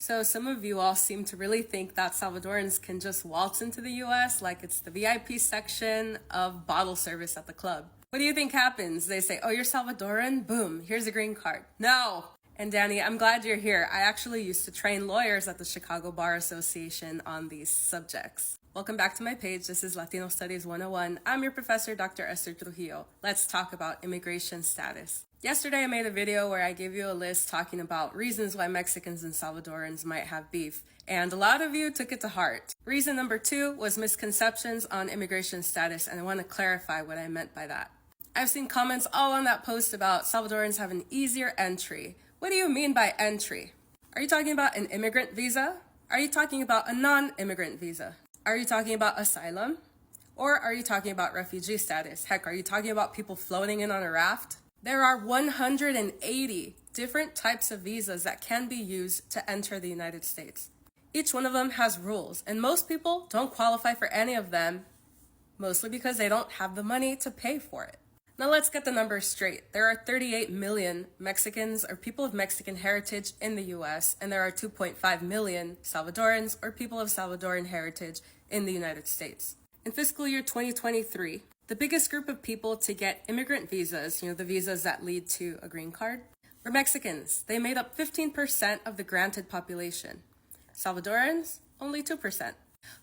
So some of you all seem to really think that Salvadorans can just waltz into the US like it's the VIP section of bottle service at the club. What do you think happens? They say, oh, you're Salvadoran? Boom, here's a green card. No! And Danny, I'm glad you're here. I actually used to train lawyers at the Chicago Bar Association on these subjects. Welcome back to my page. This is Latino Studies 101. I'm your professor, Dr. Esther Trujillo. Let's talk about immigration status. Yesterday I made a video where I gave you a list talking about reasons why Mexicans and Salvadorans might have beef, and a lot of you took it to heart. Reason number 2 was misconceptions on immigration status, and I want to clarify what I meant by that. I've seen comments all on that post about Salvadorans have an easier entry. What do you mean by entry? Are you talking about an immigrant visa? Are you talking about a non-immigrant visa? Are you talking about asylum? Or are you talking about refugee status? Heck, are you talking about people floating in on a raft? There are 180 different types of visas that can be used to enter the United States. Each one of them has rules, and most people don't qualify for any of them, mostly because they don't have the money to pay for it. Now let's get the numbers straight. There are 38 million Mexicans or people of Mexican heritage in the US, and there are 2.5 million Salvadorans or people of Salvadoran heritage in the United States. In fiscal year 2023, the biggest group of people to get immigrant visas, the visas that lead to a green card, were Mexicans. They made up 15% of the granted population. Salvadorans, only 2%.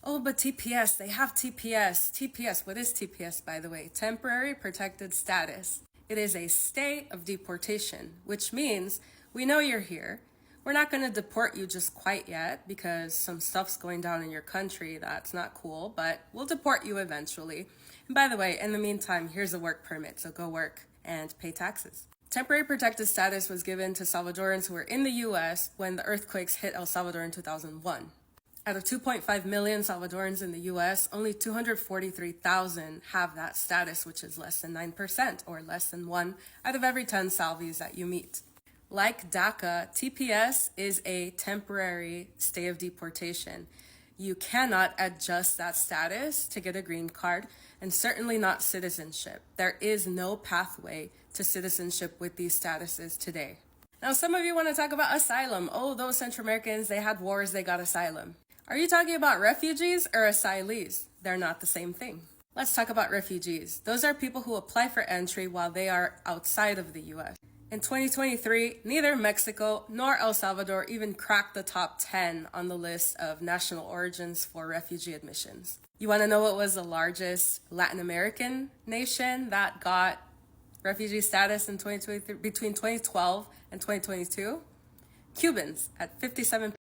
Oh, but TPS, they have TPS. TPS, what is TPS, by the way? Temporary Protected Status. It is a stay of deportation, which means we know you're here. We're not going to deport you just quite yet because some stuff's going down in your country that's not cool, but we'll deport you eventually. And by the way, in the meantime, here's a work permit, so go work and pay taxes. Temporary protected status was given to Salvadorans who were in the U.S. when the earthquakes hit El Salvador in 2001. Out of 2.5 million Salvadorans in the U.S., only 243,000 have that status, which is less than 9%, or less than 1 out of every 10 Salvies that you meet. Like DACA, TPS is a temporary stay of deportation. You cannot adjust that status to get a green card, and certainly not citizenship. There is no pathway to citizenship with these statuses today. Now, some of you want to talk about asylum. Oh, those Central Americans, they had wars, they got asylum. Are you talking about refugees or asylees? They're not the same thing. Let's talk about refugees. Those are people who apply for entry while they are outside of the U.S. In 2023, neither Mexico nor El Salvador even cracked the top 10 on the list of national origins for refugee admissions. You want to know what was the largest Latin American nation that got refugee status in 2023, between 2012 and 2022? Cubans at 57%.